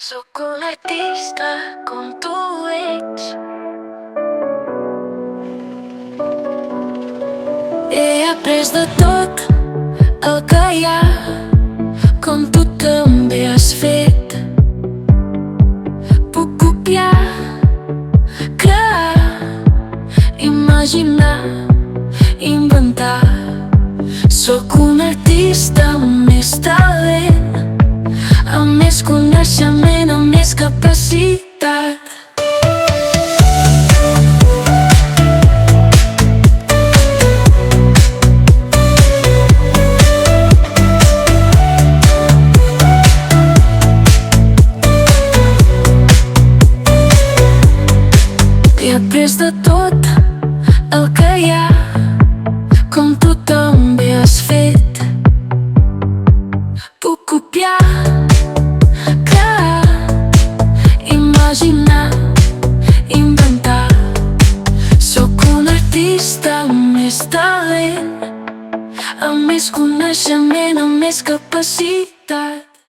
Sóc un artista com tu ets. He après de tot el que hi ha, com tu també has fet. Puc copiar, crear, imaginar, inventar. Sóc un artista amb més talent, amb més coneixement, amb més capacitat. He après de tot el que hi ha, com tu també has fet. Puc copiar, crear, imaginar, inventar. Sóc un artista amb més talent, amb més coneixement, amb més capacitat.